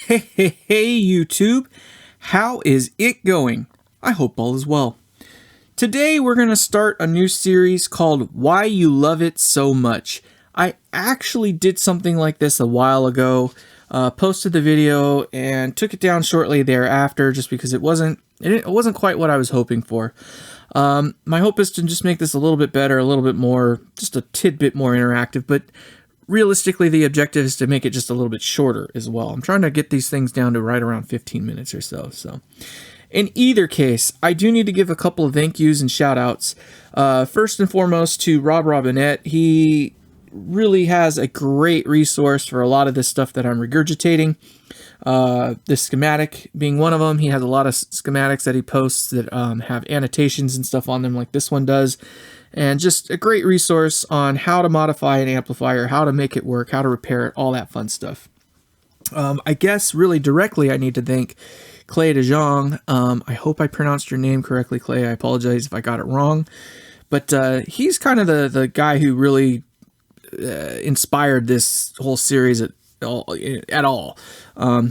Hey, YouTube. How is it going? I hope all is well. Today we're going to start a new series called Why You Love It So Much. I actually did something like this a while ago, posted the video and took it down shortly thereafter just because it wasn't quite what I was hoping for. My hope is to just make this a little bit better, a little bit more, just a tidbit more interactive, but realistically, the objective is to make it just a little bit shorter as well. I'm trying to get these things down to right around 15 minutes or so. In either case, I do need to give a couple of thank yous and shout outs. First and foremost to Rob Robinette. He really has a great resource for a lot of this stuff that I'm regurgitating. The schematic being one of them. He has a lot of schematics that he posts that have annotations and stuff on them like this one does. And just a great resource on how to modify an amplifier, how to make it work, how to repair it, all that fun stuff. I guess really directly I need to thank Clay DeJong. I hope I pronounced your name correctly, Clay. I apologize if I got it wrong. But he's kind of the guy who really inspired this whole series at all.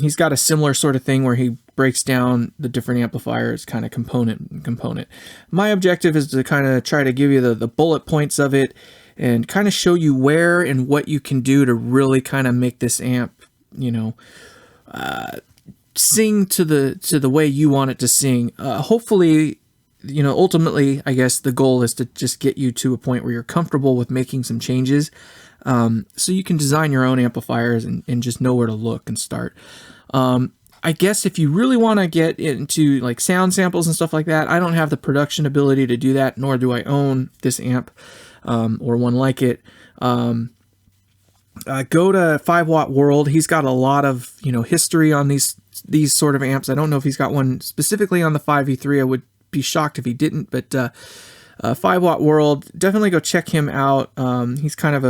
He's got a similar sort of thing where he breaks down the different amplifiers kind of component. My objective is to kind of try to give you the bullet points of it and kind of show you where and what you can do to really kind of make this amp, sing to the way you want it to sing. Hopefully, ultimately, I guess the goal is to just get you to a point where you're comfortable with making some changes, so you can design your own amplifiers and just know where to look and start. I guess if you really want to get into like sound samples and stuff like that, I don't have the production ability to do that, nor do I own this amp or one like it. Go to 5 Watt World. He's got a lot of history on these sort of amps. I don't know if he's got one specifically on the 5v3. I would be shocked if he didn't, but 5 Watt World, definitely go check him out. He's kind of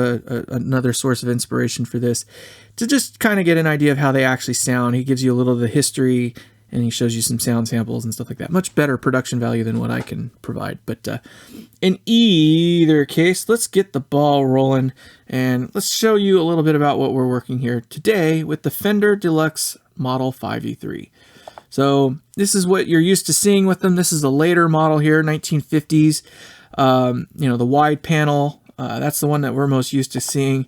another source of inspiration for this, to just kind of get an idea of how they actually sound. He gives you a little of the history and he shows you some sound samples and stuff like that. Much better production value than what I can provide. But in either case, let's get the ball rolling and let's show you a little bit about what we're working here today with the Fender Deluxe Model 5v3. So this is what you're used to seeing with them. This is the later model here, 1950s. The wide panel, that's the one that we're most used to seeing.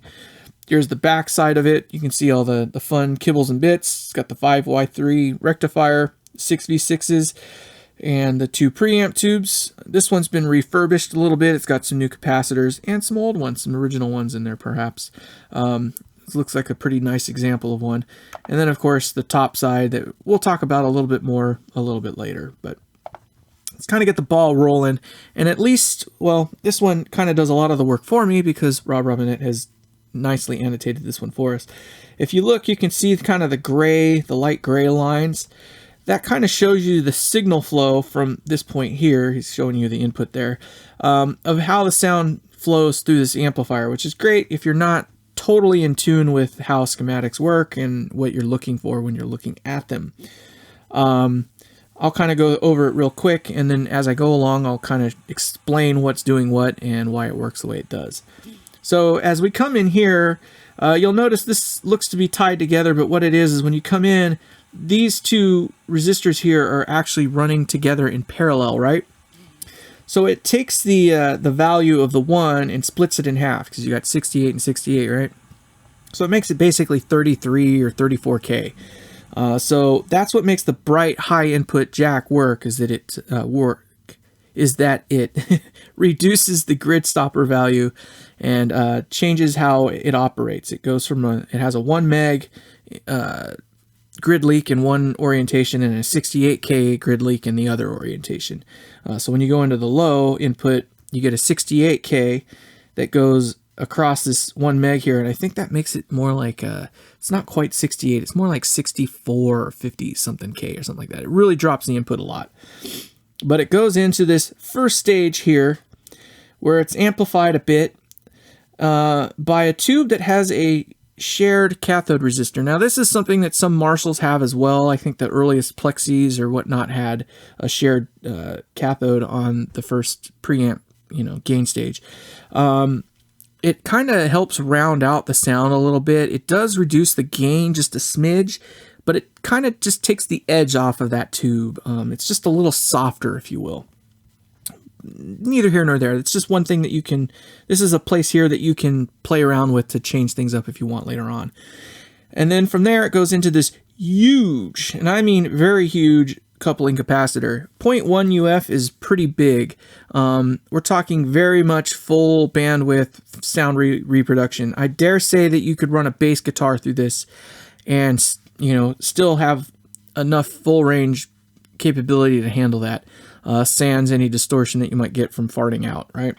Here's the back side of it. You can see all the fun kibbles and bits. It's got the 5Y3 rectifier, 6V6s, and the 2 preamp tubes. This one's been refurbished a little bit. It's got some new capacitors and some old ones, some original ones in there perhaps. This looks like a pretty nice example of one. And then of course the top side that we'll talk about a little bit more a little bit later. But let's kind of get the ball rolling. And at least, well, this one kind of does a lot of the work for me because Rob Robinette has nicely annotated this one for us. If you look, you can see kind of the light gray lines. That kind of shows you the signal flow from this point here. He's showing you the input there, of how the sound flows through this amplifier, which is great if you're not totally in tune with how schematics work and what you're looking for when you're looking at them. I'll kind of go over it real quick, and then as I go along, I'll kind of explain what's doing what and why it works the way it does. So as we come in here, you'll notice this looks to be tied together, but what it is when you come in, these two resistors here are actually running together in parallel, right? So it takes the value of the one and splits it in half, because you got 68 and 68, right? So it makes it basically 33 or 34K. So that's what makes the bright high input jack work, is that it reduces the grid stopper value and changes how it operates. It goes from it has a 1 meg grid leak in one orientation and a 68K grid leak in the other orientation. So when you go into the low input, you get a 68K that goes across this 1 meg here, and I think that makes it more like it's not quite 68, it's more like 64 or 50 something K or something like that. It really drops the input a lot. But it goes into this first stage here where it's amplified a bit by a tube that has a shared cathode resistor. Now this is something that some Marshalls have as well. I think the earliest Plexis or whatnot had a shared cathode on the first preamp, gain stage. it kind of helps round out the sound a little bit. It does reduce the gain just a smidge, but it kind of just takes the edge off of that tube. It's just a little softer, if you will. Neither here nor there. It's just one thing that you can, this is a place here that you can play around with to change things up if you want later on. And then from there, it goes into this huge, and I mean very huge, coupling capacitor. 0.1 UF is pretty big. We're talking very much full bandwidth sound reproduction. I dare say that you could run a bass guitar through this and, you know, still have enough full range capability to handle that, sans any distortion that you might get from farting out, right?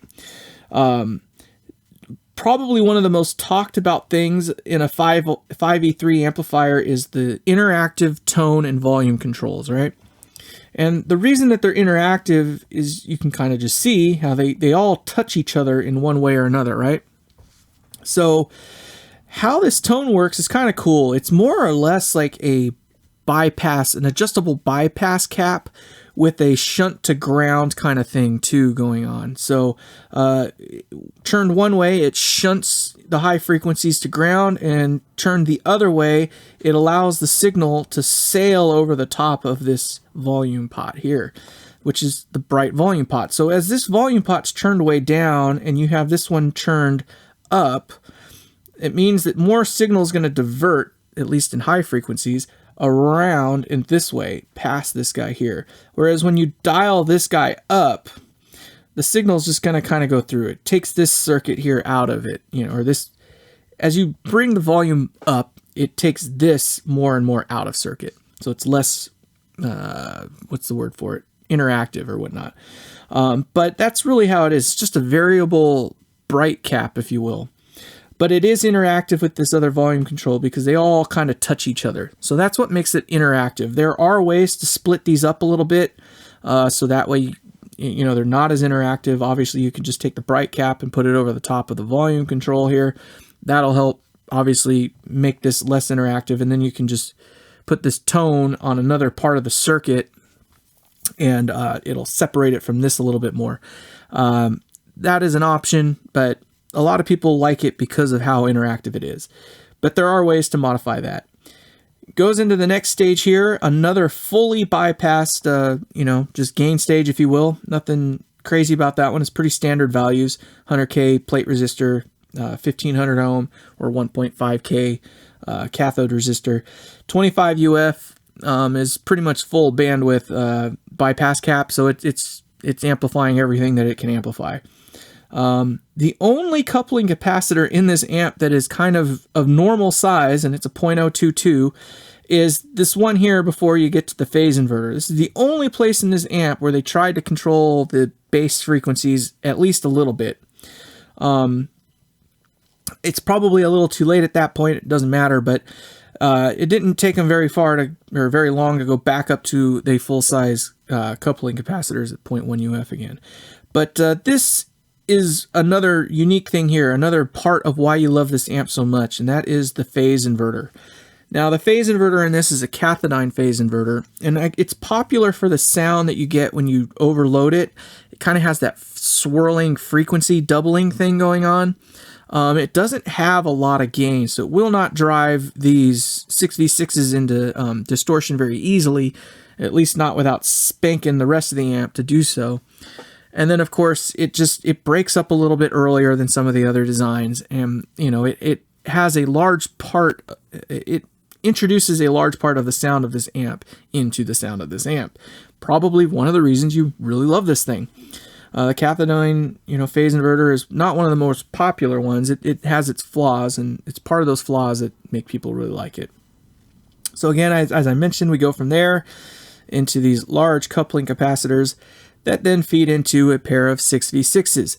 Probably one of the most talked about things in a 5E3 amplifier is the interactive tone and volume controls, right? And the reason that they're interactive is you can kind of just see how they all touch each other in one way or another, right? So how this tone works is kind of cool. It's more or less like a bypass, an adjustable bypass cap with a shunt to ground kind of thing too going on. So turned one way, it shunts the high frequencies to ground, and turned the other way, it allows the signal to sail over the top of this volume pot here, which is the bright volume pot. So as this volume pot's turned way down and you have this one turned up, it means that more signal is going to divert, at least in high frequencies, around in this way past this guy here. Whereas when you dial this guy up, the signal is just going to kind of go through it. Takes this circuit here out of it, you know, or this, as you bring the volume up, it takes this more and more out of circuit. So it's less, what's the word for it? Interactive or whatnot. But that's really how it is. It's just a variable bright cap, if you will. But it is interactive with this other volume control because they all kind of touch each other. So that's what makes it interactive. There are ways to split these up a little bit, so that way, you know, they're not as interactive. Obviously, you can just take the bright cap and put it over the top of the volume control here. That'll help, obviously, make this less interactive. And then you can just put this tone on another part of the circuit, and it'll separate it from this a little bit more. That is an option, but a lot of people like it because of how interactive it is. But there are ways to modify that. Goes into the next stage here, another fully bypassed, you know, just gain stage, if you will. Nothing crazy about that one. It's pretty standard values. 100K plate resistor, 1500 ohm or 1.5K cathode resistor. 25 UF is pretty much full bandwidth bypass cap, so it's amplifying everything that it can amplify. The only coupling capacitor in this amp that is kind of normal size, and it's a 0.022, is this one here before you get to the phase inverter. This is the only place in this amp where they tried to control the bass frequencies at least a little bit. It's probably a little too late at that point. It doesn't matter, but it didn't take them very long to go back up to the full-size coupling capacitors at 0.1 UF again. But this is another unique thing here, another part of why you love this amp so much, and that is the phase inverter. Now, the phase inverter in this is a cathodiene phase inverter, and it's popular for the sound that you get when you overload it. It kind of has that swirling frequency doubling thing going on. It doesn't have a lot of gain, so it will not drive these 6v6s into distortion very easily, at least not without spanking the rest of the amp to do so. And then, of course, it breaks up a little bit earlier than some of the other designs, and you know it has a large part. It introduces a large part of the sound of this amp into the sound of this amp. Probably one of the reasons you really love this thing. The cathodiene, phase inverter is not one of the most popular ones. It has its flaws, and it's part of those flaws that make people really like it. So again, as I mentioned, we go from there into these large coupling capacitors that then feed into a pair of 6v6s.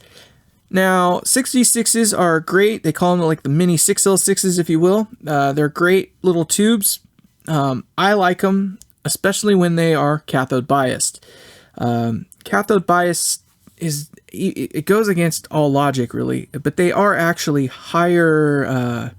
Now, 6v6s are great. They call them like the mini 6L6s, if you will. They're great little tubes. I like them, especially when they are cathode biased. Cathode bias it goes against all logic, really, but they are actually higher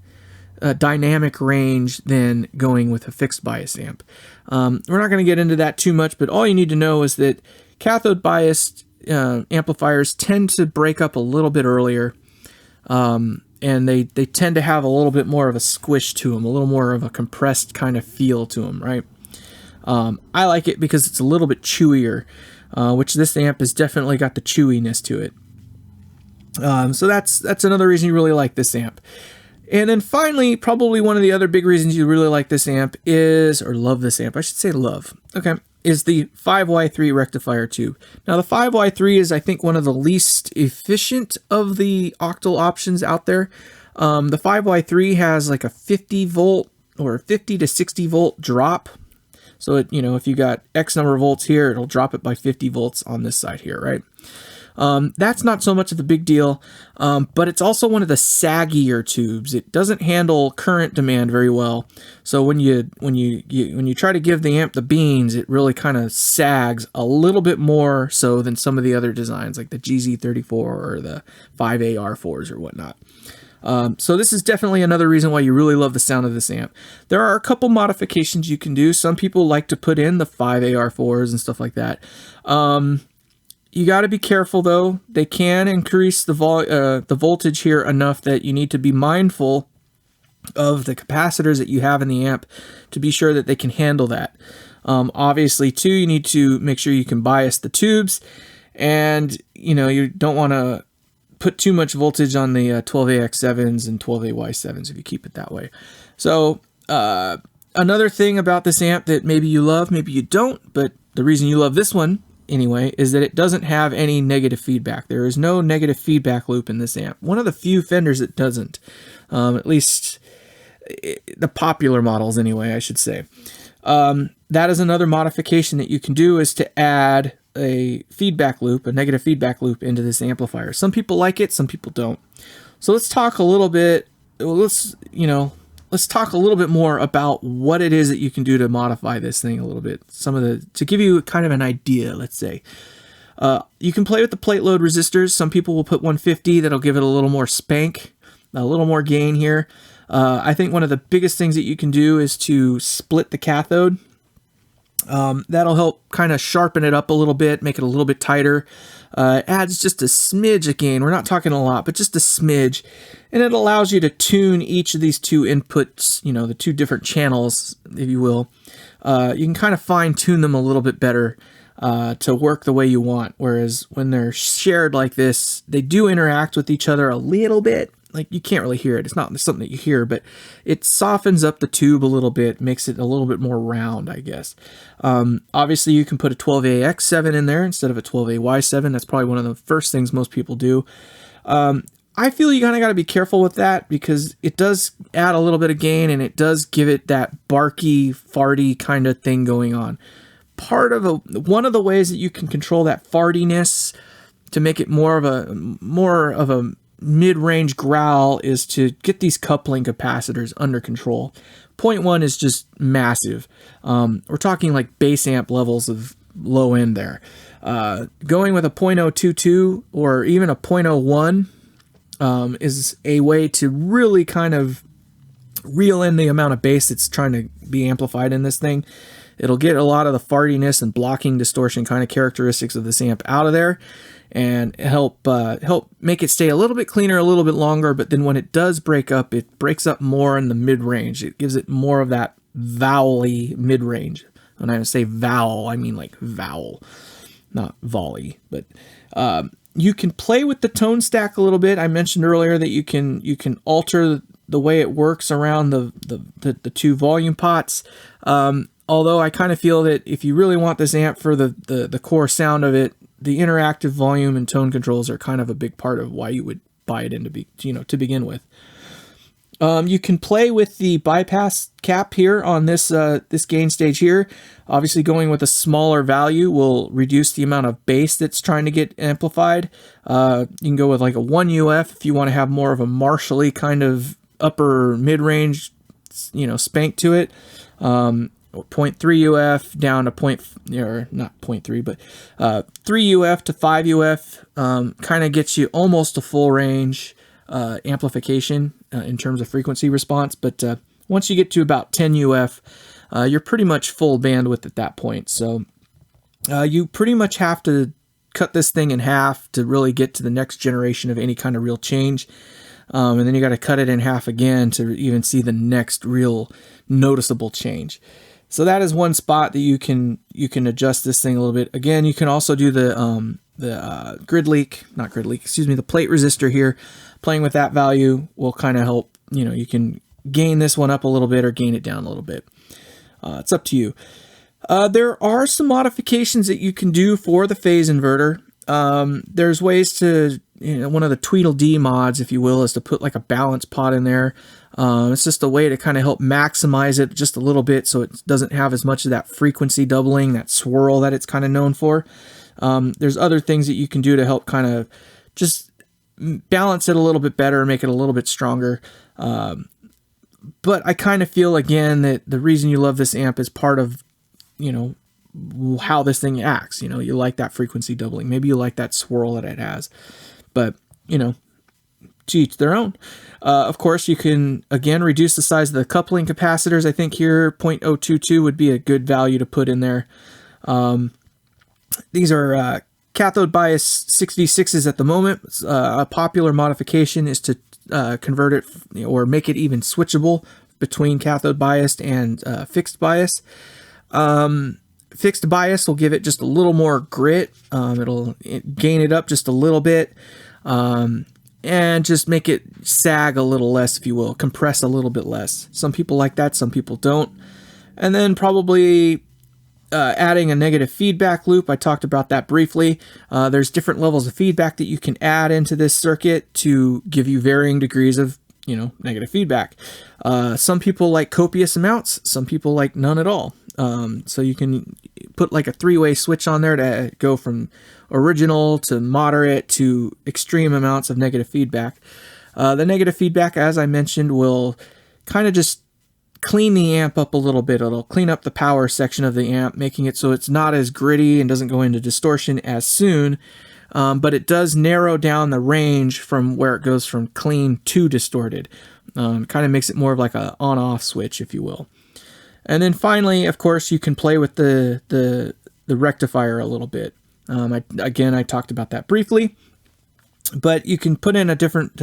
dynamic range than going with a fixed bias amp. We're not going to get into that too much, but all you need to know is that cathode biased amplifiers tend to break up a little bit earlier. and they tend to have a little bit more of a squish to them, a little more of a compressed kind of feel to them, right? I like it because it's a little bit chewier, which this amp has definitely got the chewiness to it. So that's another reason you really like this amp. And then finally, probably one of the other big reasons you really like this amp is, or love this amp, I should say love, okay, is the 5Y3 rectifier tube. Now the 5Y3 is, I think, one of the least efficient of the octal options out there. The 5Y3 has like a 50 volt or 50 to 60 volt drop. So it, you know, if you got X number of volts here, it'll drop it by 50 volts on this side here, right? That's not so much of a big deal, but it's also one of the saggier tubes. It doesn't handle current demand very well. So when you try to give the amp the beans, it really kind of sags a little bit more so than some of the other designs like the GZ34 or the 5AR4s or whatnot. So this is definitely another reason why you really love the sound of this amp. There are a couple modifications you can do. Some people like to put in the 5AR4s and stuff like that. You got to be careful though. They can increase the voltage here enough that you need to be mindful of the capacitors that you have in the amp to be sure that they can handle that. Obviously too, you need to make sure you can bias the tubes, and you know, you don't want to put too much voltage on the 12AX7s and 12AY7s if you keep it that way. So another thing about this amp that maybe you love, maybe you don't, but the reason you love this one anyway is that it doesn't have any negative feedback. There is no negative feedback loop in this amp. One of the few Fenders that doesn't, at least the popular models anyway, I should say. That is another modification that you can do, is to add a feedback loop, a negative feedback loop into this amplifier. Some people like it, some people don't. So let's talk a little bit, let's talk a little bit more about what it is that you can do to modify this thing a little bit. To give you kind of an idea, let's say. You can play with the plate load resistors. Some people will put 150, that'll give it a little more spank, a little more gain here. I think one of the biggest things that you can do is to split the cathode. That'll help kind of sharpen it up a little bit, make it a little bit tighter. It adds just a smidge of gain. We're not talking a lot, but just a smidge. And it allows you to tune each of these two inputs, you know, the two different channels, if you will. You can kind of fine tune them a little bit better to work the way you want. Whereas when they're shared like this, they do interact with each other a little bit. Like, you can't really hear it. It's not something that you hear, but it softens up the tube a little bit, makes it a little bit more round, I guess. Obviously, you can put a 12AX7 in there instead of a 12AY7. That's probably one of the first things most people do. I feel you kind of got to be careful with that because it does add a little bit of gain, and it does give it that barky, farty kind of thing going on. One of the ways that you can control that fartiness to make it more of a mid-range growl is to get these coupling capacitors under control. 0.1 is just massive. We're talking like bass amp levels of low end there. Going with a 0.022 or even a 0.01 is a way to really kind of reel in the amount of bass that's trying to be amplified in this thing. It'll get a lot of the fartiness and blocking distortion kind of characteristics of this amp out of there, and help make it stay a little bit cleaner, a little bit longer. But then when it does break up, it breaks up more in the mid-range. It gives it more of that vowel-y mid-range. When I say vowel, I mean like vowel, not volley. But you can play with the tone stack a little bit. I mentioned earlier that you can alter the way it works around the two volume pots. Although I kind of feel that if you really want this amp for the core sound of it, the interactive volume and tone controls are kind of a big part of why you would buy it to begin with. You can play with the bypass cap here on this gain stage here. Obviously, going with a smaller value will reduce the amount of bass that's trying to get amplified. You can go with like a 1 UF if you want to have more of a Marshall-y kind of upper mid-range, spank to it. 0.3 UF down to not 0.3, but 3 UF to 5 UF kind of gets you almost a full range amplification in terms of frequency response. But once you get to about 10 UF, you're pretty much full bandwidth at that point. So you pretty much have to cut this thing in half to really get to the next generation of any kind of real change. and then you got to cut it in half again to even see the next real noticeable change. So that is one spot that you can adjust this thing a little bit. Again, you can also do the the plate resistor here. Playing with that value will kind of help. You can gain this one up a little bit or gain it down a little bit. It's up to you. There are some modifications that you can do for the phase inverter. There's ways to, one of the Tweedledee mods, if you will, is to put like a balance pot in there. It's just a way to kind of help maximize it just a little bit so it doesn't have as much of that frequency doubling, that swirl that it's kind of known for. There's other things that you can do to help kind of just balance it a little bit better, make it a little bit stronger. But I kind of feel, again, that the reason you love this amp is part of, how this thing acts. You like that frequency doubling. Maybe you like that swirl that it has. But, to each their own. Of course, you can, again, reduce the size of the coupling capacitors. I think here 0.022 would be a good value to put in there. These are cathode bias 6V6s at the moment. A popular modification is to convert it or make it even switchable between cathode biased and fixed bias. Fixed bias will give it just a little more grit. It'll gain it up just a little bit. And just make it sag a little less, if you will, compress a little bit less. Some people like that, some people don't. And then probably adding a negative feedback loop. I talked about that briefly. There's different levels of feedback that you can add into this circuit to give you varying degrees of, negative feedback. Some people like copious amounts, some people like none at all. So you can put like a three-way switch on there to go from original to moderate to extreme amounts of negative feedback. The negative feedback, as I mentioned, will kind of just clean the amp up a little bit. It'll clean up the power section of the amp, making it so it's not as gritty and doesn't go into distortion as soon. But it does narrow down the range from where it goes from clean to distorted. Kind of makes it more of like a on-off switch, if you will. And then finally, of course, you can play with the rectifier a little bit. I talked about that briefly, but you can put in a different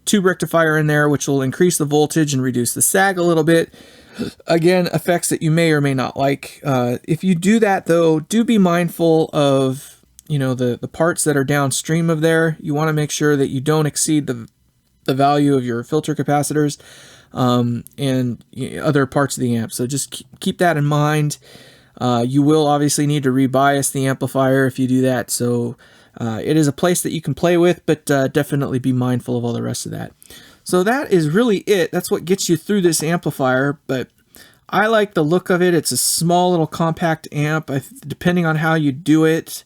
tube rectifier in there, which will increase the voltage and reduce the sag a little bit. Again, effects that you may or may not like. If you do that, though, do be mindful of the parts that are downstream of there. You want to make sure that you don't exceed the value of your filter capacitors and other parts of the amp. So just keep that in mind. You will obviously need to rebias the amplifier if you do that. So it is a place that you can play with, but definitely be mindful of all the rest of that. So that is really it. That's what gets you through this amplifier, but I like the look of it. It's a small little compact amp, depending on how you do it.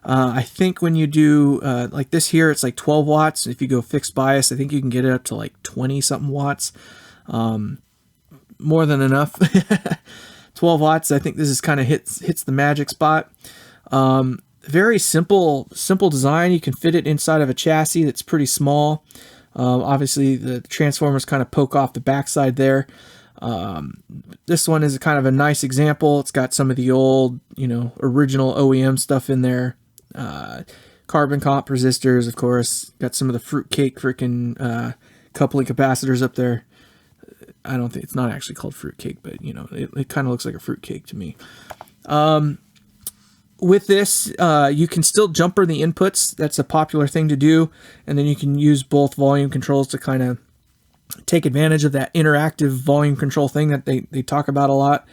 I think when you do like this here, it's like 12 watts. If you go fixed bias, I think you can get it up to like 20 something watts. More than enough. 12 watts. I think this is kind of hits the magic spot. Very simple design. You can fit it inside of a chassis that's pretty small. Obviously the transformers kind of poke off the backside there. This one is kind of a nice example. It's got some of the old, original OEM stuff in there. Carbon comp resistors, of course. Got some of the fruitcake freaking coupling capacitors up there. I don't think it's not actually called fruitcake, but it kind of looks like a fruitcake to me. With this, you can still jumper the inputs. That's a popular thing to do. And then you can use both volume controls to kind of take advantage of that interactive volume control thing that they talk about a lot.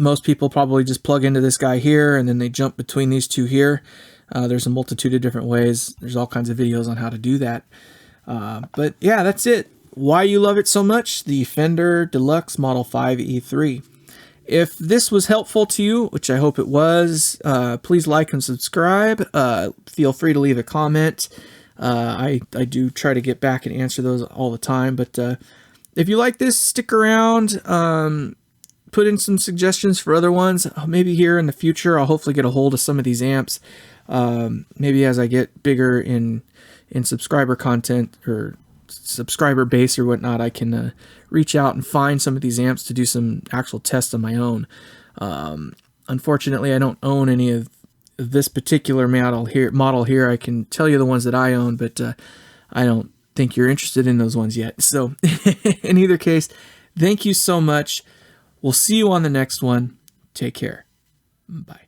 Most people probably just plug into this guy here and then they jump between these two here. There's a multitude of different ways. There's all kinds of videos on how to do that. But yeah, that's it. Why you love it so much? The Fender Deluxe Model 5E3. If this was helpful to you, which I hope it was, please like and subscribe. Feel free to leave a comment. I do try to get back and answer those all the time. But if you like this, stick around. Put in some suggestions for other ones. Maybe here in the future, I'll hopefully get a hold of some of these amps. Maybe as I get bigger in subscriber content or subscriber base or whatnot, I can reach out and find some of these amps to do some actual tests on my own. Unfortunately, I don't own any of this particular model here. I can tell you the ones that I own, but I don't think you're interested in those ones yet. So in either case, thank you so much. We'll see you on the next one. Take care. Bye.